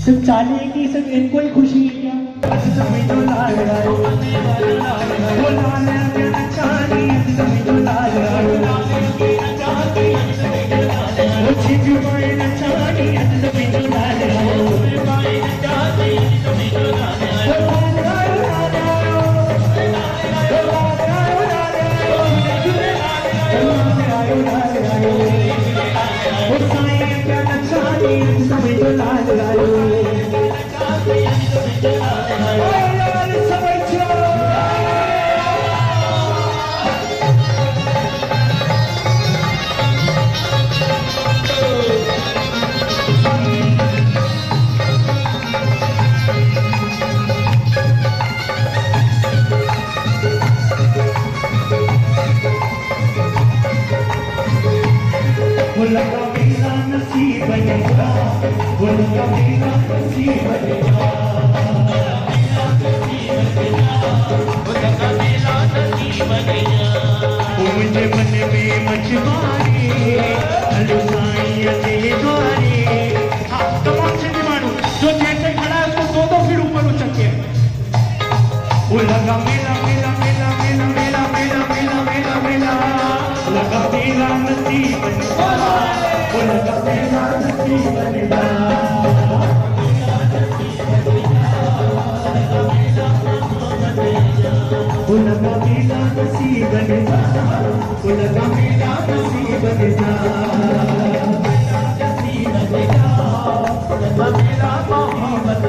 सिर्फ चालीहे की सिर्फ इनको ही खुशी है क्या? मुझे मन में मछुआरे हाँ तमाम से मानो जो जैसे खड़ा है उसको दो फिर ऊपर उछल के वो लगा मेला मेला मेला मेला मेला मेला मेला मेला मेला लगा मेरा नसीब वो लगा मेरा नसीब लगा मेरा नसीब लगा मेरा नसीब लगा मेरा मोहब्बत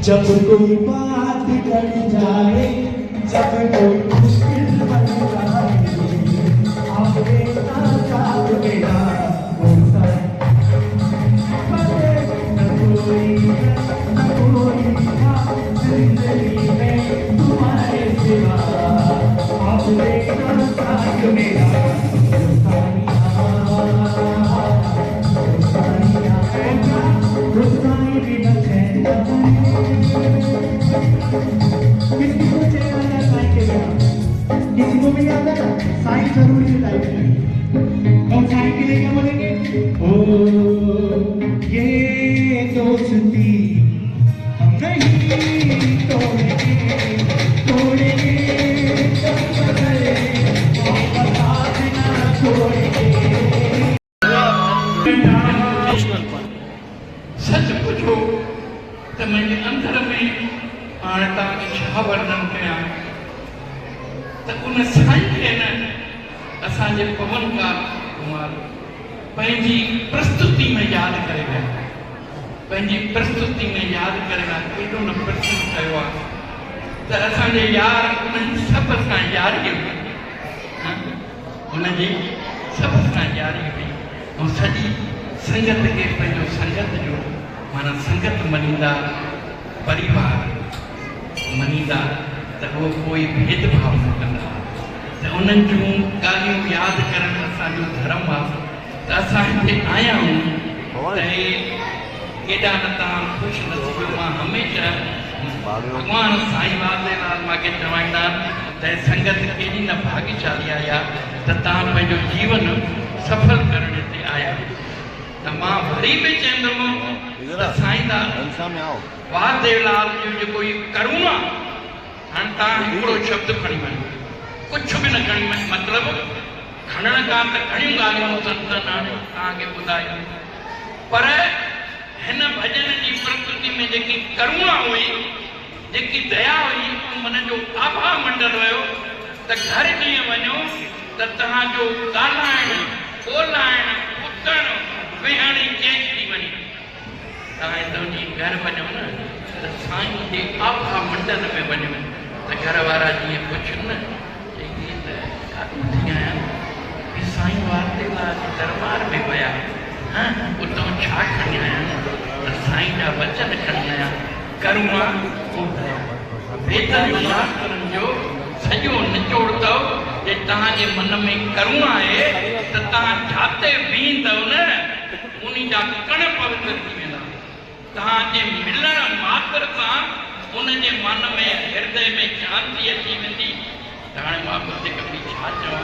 जब कोई बात कर जाए, जब कोई मुश्किल बन जाए, आपके साथ मेरा होता है। न कोई जिंदगी में तुम्हारे सिवा, आपके साथ मेरा किसी को भी याद है ना, साईं जरूरी लाइफ में। और साईं के लिए क्या बोलेंगे? ओ ये दोस्ती हम नहीं तोड़ेंगे, तोड़ेंगे आपका साथ ना छोड़ेंगे। सच पूछो तो मुंहिंजे अंदर में हाणे तव्हांखे छा वर्णन कयां त उन साईं खे न असांजे पवनकार कुमार पंहिंजी प्रस्तुति में यादि करे विया, पंहिंजी प्रस्तुति में यादि करे विया, केॾो न प्रसन्न कयो आहे त असांजे यार उन्हनि सभ सां यारी हुई, उनजी सभ सां यारी हुई ऐं सॼी संगत खे पंहिंजो संगत जो माना संगत मञींदा, परिवार मञींदा त उहो कोई भेदभाव न कंदा त उन्हनि जूं ॻाल्हियूं यादि करणु असांजो धर्म आहे त असां हिते आया आहियूं त केॾा न तव्हां ख़ुशि नसीब। मां हमेशह भॻवान साईं वालेलाल मूंखे चवाईंदा त संगत केॾी न भाग्यशाली आया त तव्हां पंहिंजो जीवन सफल करण हिते आया। त मां वरी बि चवंदुमि त साईं वादेवलाल जो जेको इहो करुण आहे, हाणे तव्हां हिकिड़ो शब्द खणी वञो, कुझु बि न खणी वञो, मतिलबु खणण खां त घणियूं ॻाल्हियूं संतनि हाणे तव्हांखे ॿुधायूं, पर हिन भॼन जी प्रकृति में जेकी करुणा हुई, जेकी दया हुई, मन जो आभा मंडल हुयो त त घर जीअं वञो त तव्हांजो ॻाल्हाइण ॿोलाइण उथण वेहण ई चेंज थी वञे। तव्हां हितां जी घर वञो न त साईं जे आभा मंडल में वञो त घर वारा जीअं पुछनि न चई त काॾो थी आया ही साईं वारतेला जे दरबार में विया उतां छा खणी आया त साईं जा वचन खणी आया करुणा वेतन मास्तरनि जो सॼो निचोड़ अथव जे तव्हांजे मन में करुणा आहे त तव्हां जाते बीहंदव न उन जा कण पवित्र थी वेंदा। तव्हांजे मिलण मात्र सां उनजे मन में हृदय में शांती अची वेंदी। त हाणे मां वधीक बि छा चवां,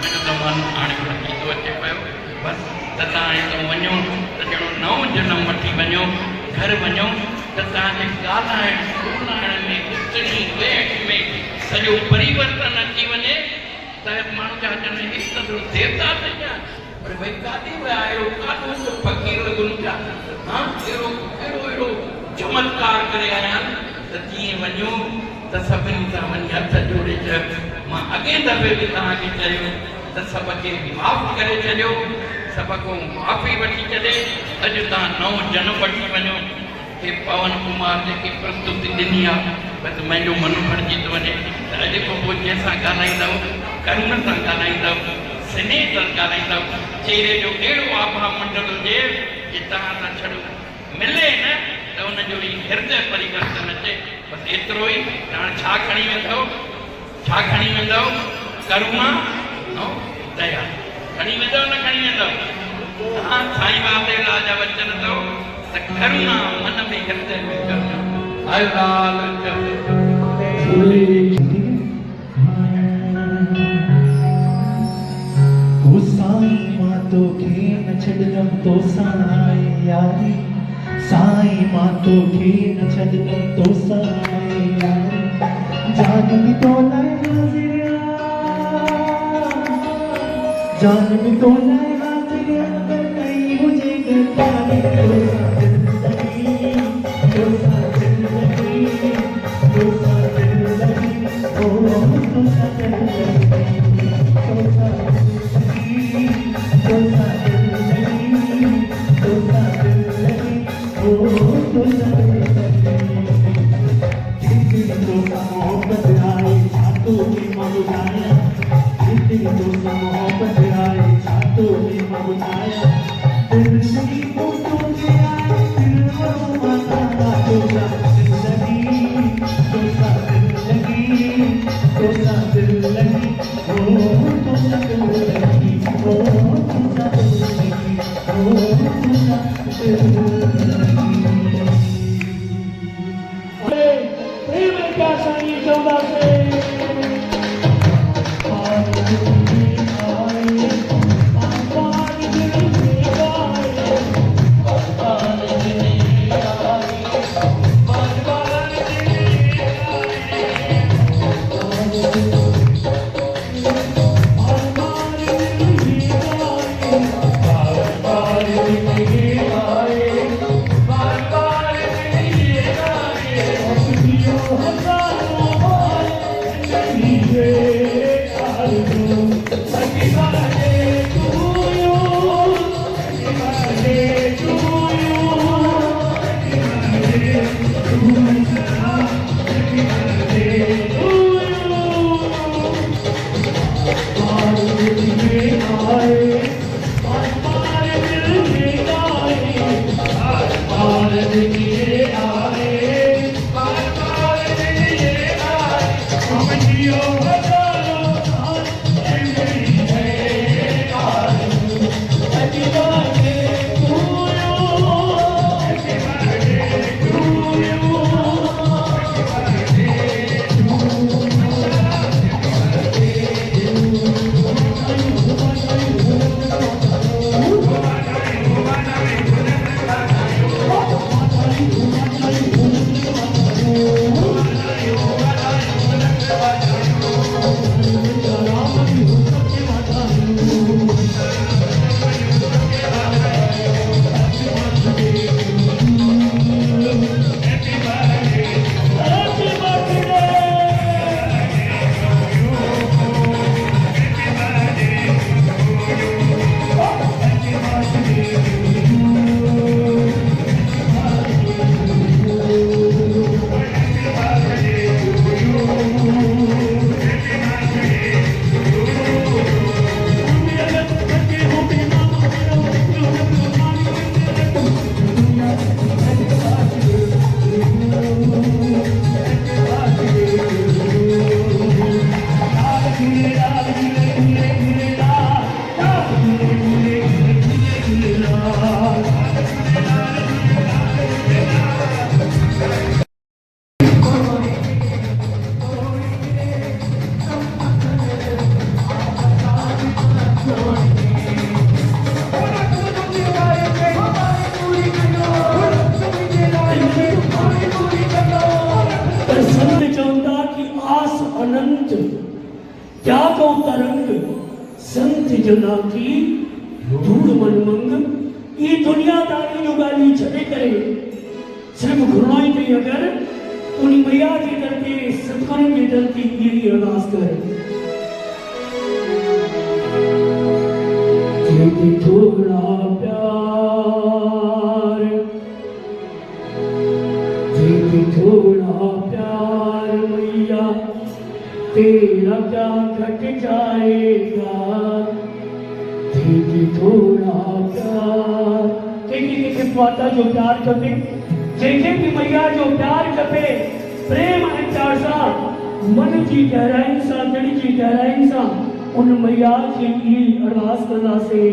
मुंहिंजो त मन हाणे वठी थो अचे पियो। बसि त तव्हां हितां वञो त ॼणो नओं जनम वठी वञो, घर वञो त तव्हांजे ॻाल्हाइण ॿोलाइण में उथणी वेहण में सॼो परिवर्तन अची वञे त माण्हू जा ॼण हिकु त देवता थी विया पर भई काॾे विया अहिड़ो काॾो फ़क़ीर गुलजा अहिड़ो अहिड़ो अहिड़ो चमत्कार करे आया आहिनि त जीअं वञो त सभिनी सां वञी हथ जोड़े चयो मां अॻे दफ़े बि तव्हांखे चयो त सभ खे माफ़ु करे छॾियो, सभ खां माफ़ी वठी छॾे, अॼु तव्हां नओं जनम वठी वञो। हे पवन कुमार जेकी प्रस्तुति ॾिनी आहे बसि मुंहिंजो मन भरिजी थो वञे त अॼु खां पोइ जंहिंसां ॻाल्हाईंदव करुण सां ॻाल्हाईंदव, स्नेह सां ॻाल्हाईंदव, चेहरे जो अहिड़ो आभा मंडल हुजे कि तव्हां सां छॾो मिले न त हुनजो ई हृदय परिवर्तन अचे। बसि एतिरो ई। हाणे छा खणी वेंदव, छा खणी वेंदव? करुणा ऐं दया खणी वेंदव न खणी वेंदव? हा, साईं वारतेला जा वचन अथव त करुणा मन में हृदय में करुणा। हर लाल साईं मां तोखे न छॾंदमि तोसां आहे यारी, साईं मां तोखे न छॾंदमि तोसां आहे यारी, जान बि तो लाइ हाज़िर जान बि तो लाइ हाज़िर अगर नहीं हुजे गिरफ़्तारी तोसां ज़िंदगी तोसां ज़िंदगी तोसां ज़िंदगी ओ तोसां ज़िंदगी तोसां रंग संत जना की धूड़ मन मंग ये दुनियादारी जो गाली छड़े करे सिर्फ घुराई थी अगर उन्हीं मैया के दर के सतगुरु के दर की ये अरदास करे कि थोड़ा प्यार कि थोड़ा प्यार मैया तेरा क्या घट जाएगा कि थोड़ा प्यार के माता जो प्यार करते जैसे कि मैया जो प्यार करते प्रेम अचार सा मन की गहराई सा जड़ी की गहराई सा उन मैया जी की अरदास करना से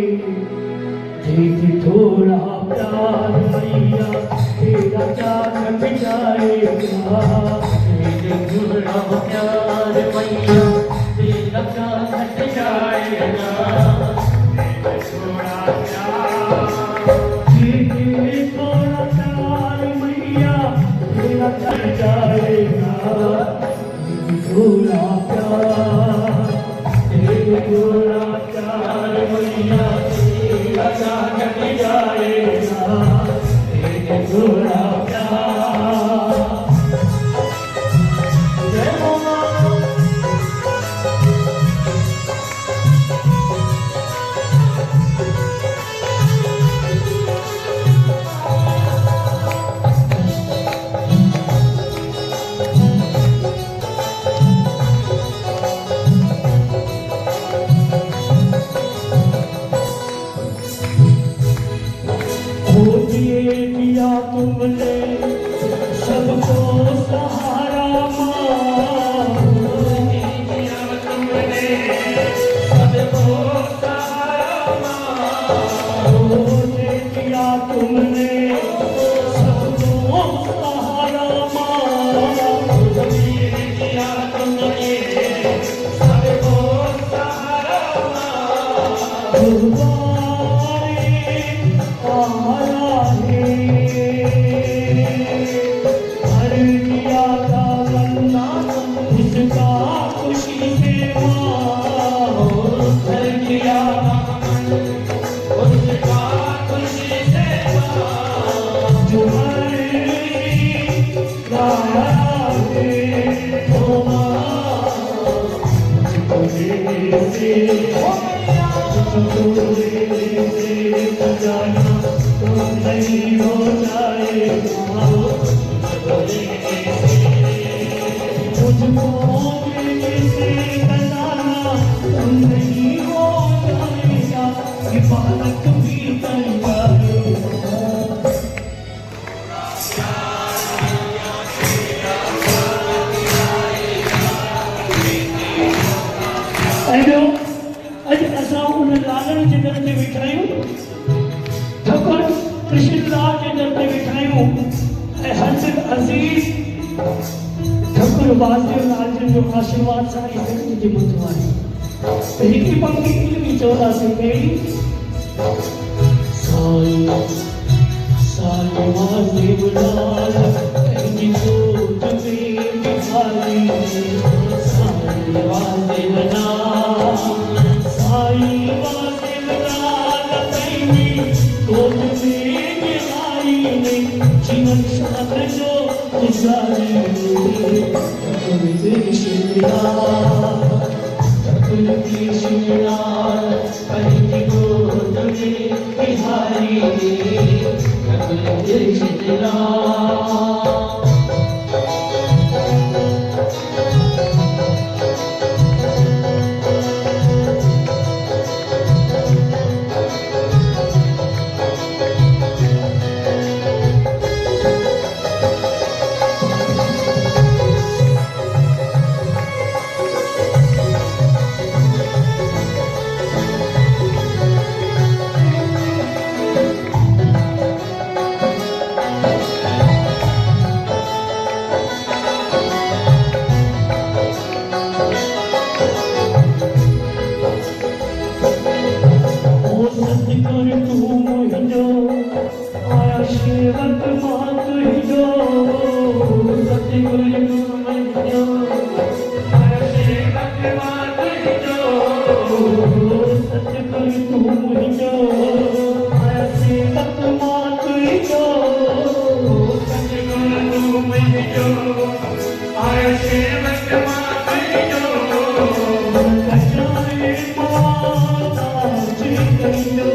कि थोड़ा प्यार मैया तेरा क्या घट जाएगा थोड़ा प्यार मैया तेरा क्या घट जाएगा थोड़ा प्यार थोड़ा प्यार मैया तेरा घट जाएगा थोड़ा प्यार थोड़ा प्यार मैया तेरा क्या घट जाएगा थोड़ा प्यार जय मामा दिया तुमने सबको सहारा दिया तुमने सबको सहारा दिया तुमने सबको सहारा दिया तुमने सबको सहारा नहीं हो जाएगा मुझको से बताना नहीं हो जाएगा कि बालक भी तैयार लालन के दर ते बिठायूं ठकुर कृष्णदास के दर ते बिठायूं हसन अजीज ठकुर वासदेव लाल जी जो आशीर्वाद सारी संगत जी मुतवारी हिकड़ी पंक्ति इल्मी 14 से पहली साई साई वासदेव लाल जी को जबे बिठाई साई वासदेव लाल साई वासदेव लाल तैनी गोद में बिहारी ने जीवन साथ जो गुजारी ठकुर कृष्णा तैनी गोद में बिहारी ने ठकुर कृष्णा सतगुरु सतगुरु तू मुझो ऐसे तक मात जो सतगुरु तू मुझो ऐसे तक मात जो कचाए माता जी कहियो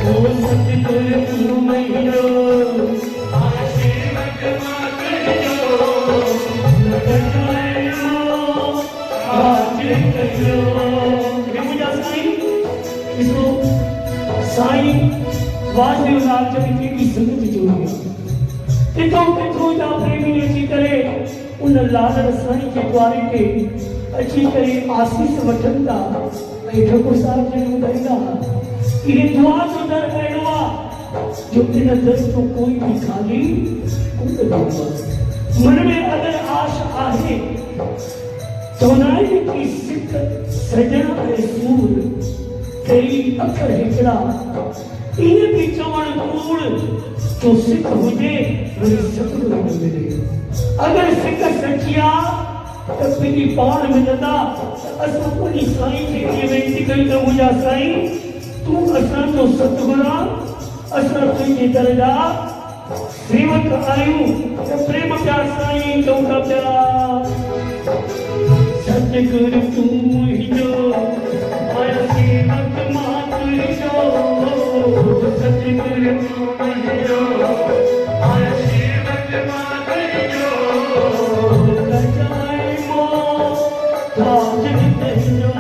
ओ सतगुरु तू मुझो ऐसे तक मात जो कचाए माता जी कहियो मुझा साईं इसको साईं वासुदेव रामचंद्र की संगत जोड़ी किथों किथों जा प्रेमी अची करे उन लाल साईं के द्वारे ते अची करे आशीष वठनि था ऐं ठाकुर साहिब जन ॿुधाईंदा इहे दुआ जो दर अहिड़ो आहे जो इन दर तो कोई भी खाली कोन रहंदो आहे। मन में अगर आश आहे चवंदा आहिनि कि सिक सजण ऐं सूर कई अखर हिकिड़ा इन भी चवण कूड़ जो सिक हुजे वरी सतगुरु न मिले अगर सिक सचिया त पंहिंजी पाण मिलंदा असां उन साईं खे इहे वेनती कयूं त मुंहिंजा साईं तूं असांजो सतगुरु आहे असां तुंहिंजे दर जा सेवक आहियूं त प्रेम प्यार साईं चऊं था पिया सतगुरु तूं मुंहिंजो आया सेवक मां तुंहिंजो सतगुरु तूं मुंहिंजो आया सेवक मां तुंहिंजो कचाए माता जी कहियो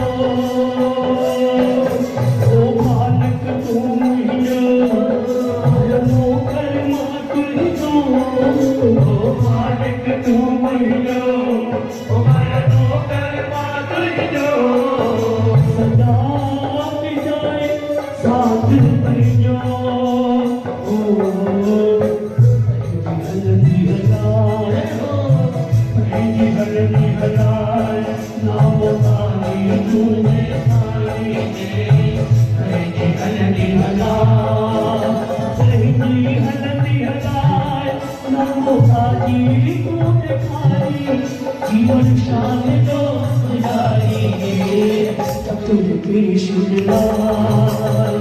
ओ मालिक तूं मुंहिंजो आया नौकर मां तुंहिंजो ओ मालिक तूं मुंहिंजो ओ आया नौकर मां तुंहिंजो सदा विजय साथ तुंहिंजो ओ हलंदी हलाए पंहिंजी हलंदी हलाए नाम तारी तुंहिंजे साईं पंहिंजी हलंदी हलाए पंहिंजी हलंदी हलाए नाम तारी तुंहिंजे साईं जीवन शान जो गुजारी सतगुरु कृष्ण लाल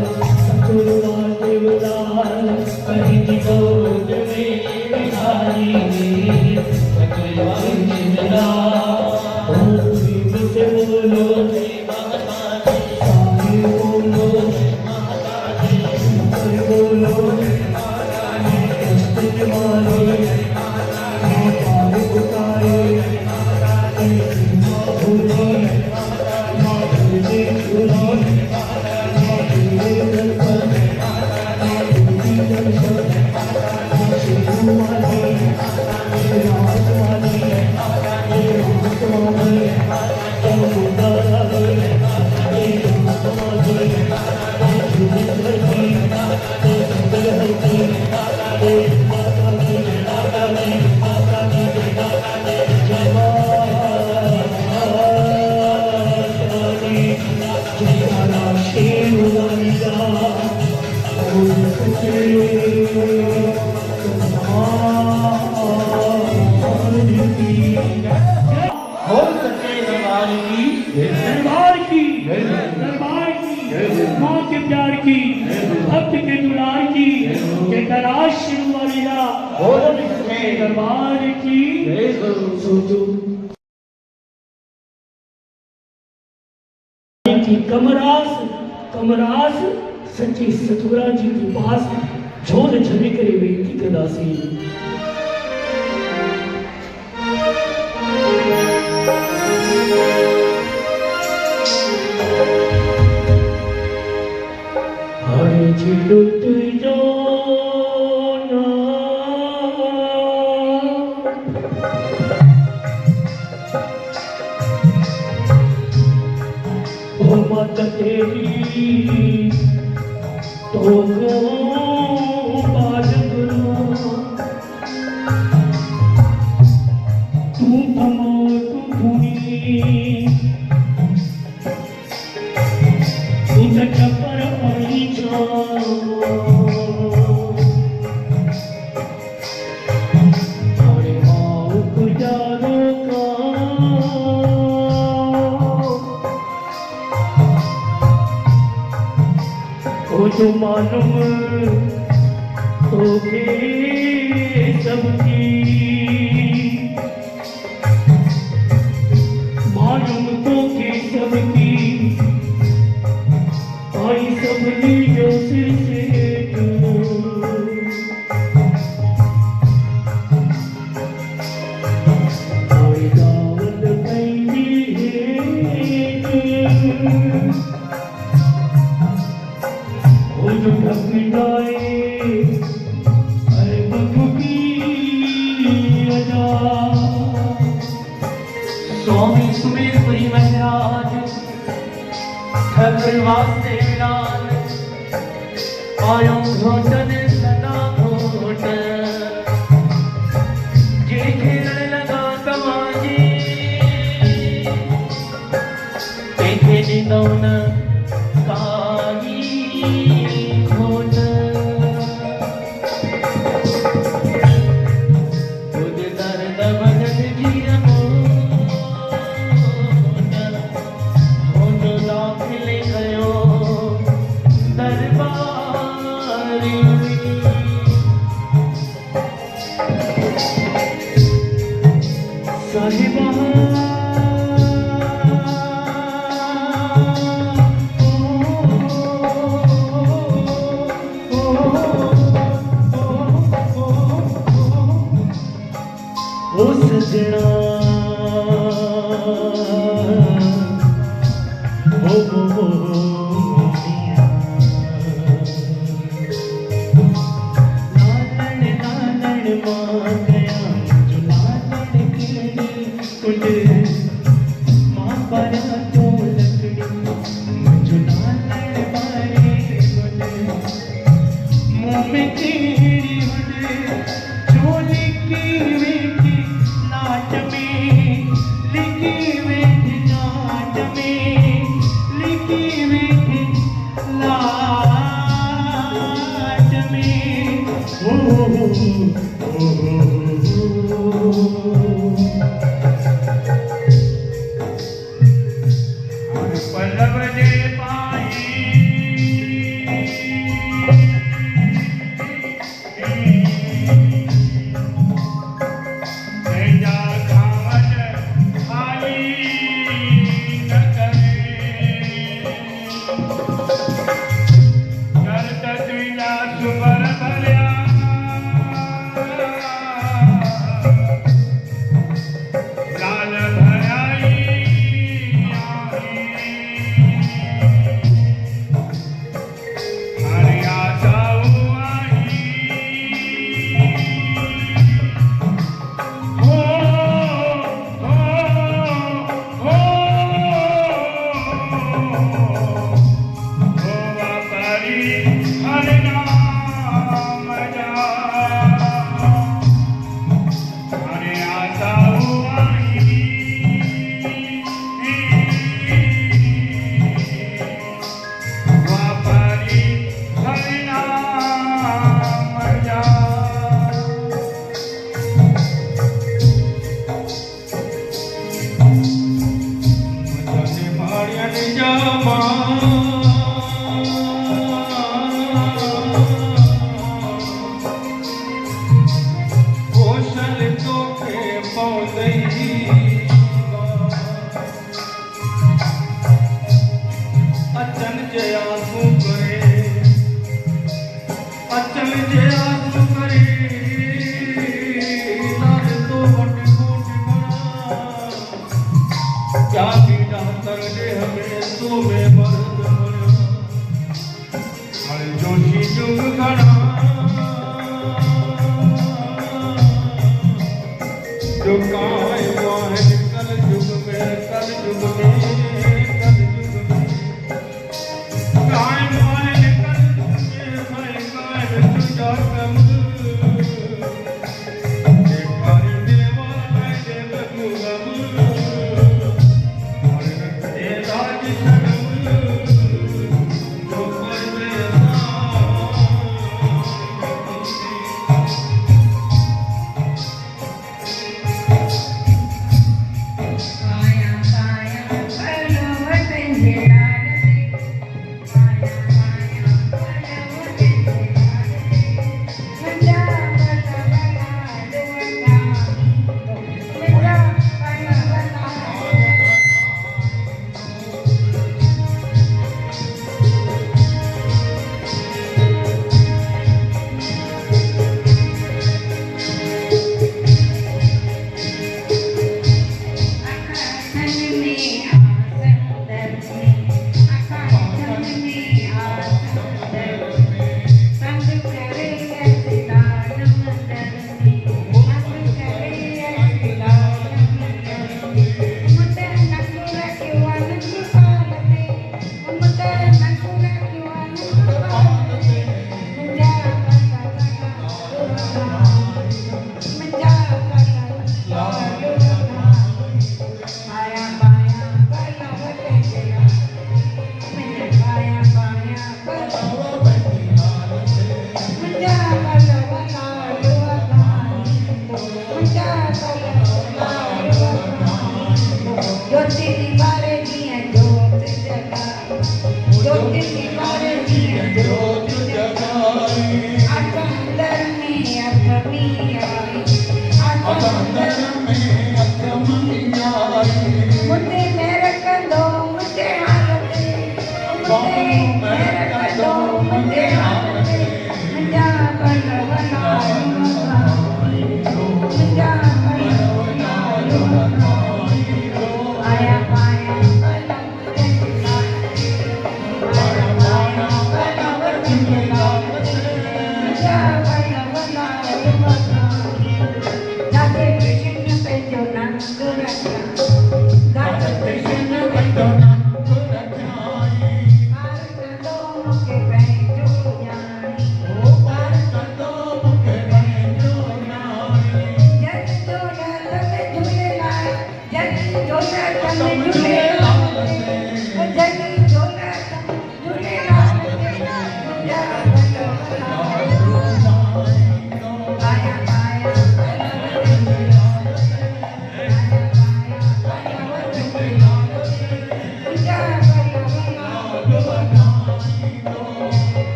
सतगुरु वासुदेव लाल पंहिंजी गोद में बिहारी सतगुरु कृष्ण लाल ओ मुझे बोलो जय माता दी साईं बोलो जय माता दी बोलो जय माता दी कष्ट वाले जय माता दी पार उतारे जय माता दी बोलो जय माता दी तुझे बोलो जय माता दी तेरे दर पर जय माता दी तेरी दर्शन जय माता दी शिव वाली जय माता दी रात वाली जय माता दी रात वाली जय माता दी खुदा जय माता दी रात वाली जय माता दी जुगत की जय माता दी सुंदर की जय माता दी माता दी जय माता दी माता दी जय माता दी जय माता दी जय माता शेर वाली जा ओ सच्चे बोल सच्चे दरबार की दरबार की माँ के प्यार की भक्त के दुलार की जयकारा शिव वाली जा बोलो इसमें दरबार की सोचो की कमरास सच्चे सतगुरा जी के पास झोल झले करे वेनती कंदासीं हाणे जिलो तुझो ओ माता तेरी तो बाज गुरु तू थमो तू धुनी तू चपर आई वो जो मालूम तोखे सबकी, मालूम तोखे सबकी, आई सबनी जो सिर से आई दावत कैदी है वो जो ढकडाए अरे बखुकी अदा। स्वामी सुमेरपुरी महाराज ठाकुर वास्ते मिलान आयो घोटन सदा घोट जे खेलण लगा कमाजी तेखे ॾिनो न काई घोट। खुद दर्द भगत जी दाखिल कयो दरबारी साहिबा ओ सजना पल्लव जे पाई तेजा खावत खाली न करे कर तुझा सुबर भरिया लाल भराई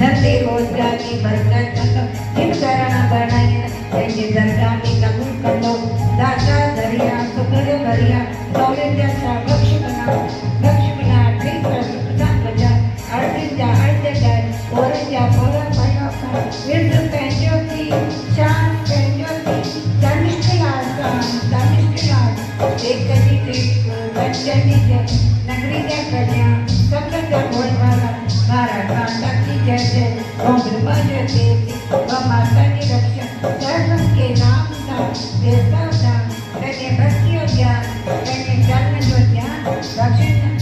धरती रोजगार की बरकत जिन करण बनाई जैसे दरगाह में कबूल कर लो दाता दरिया सुकर भरिया दौलत जैसा वृक्ष बना ठीक कर सुखदान बजा अर्जुन जा और जा पूरा पड़ा विद्र पहनजो थी शान पहनजो थी तनिष्ठ एक कदी टेक बच्चनी जय नगरी जय कन्या संगत का बोल मारा कांटा की जय जय ओम कृपा जय देवी ओम माता की रक्षा धर्म के नाम का देवता कन्या भक्ति और ज्ञान कन्या जन्म जो ज्ञान दक्षिण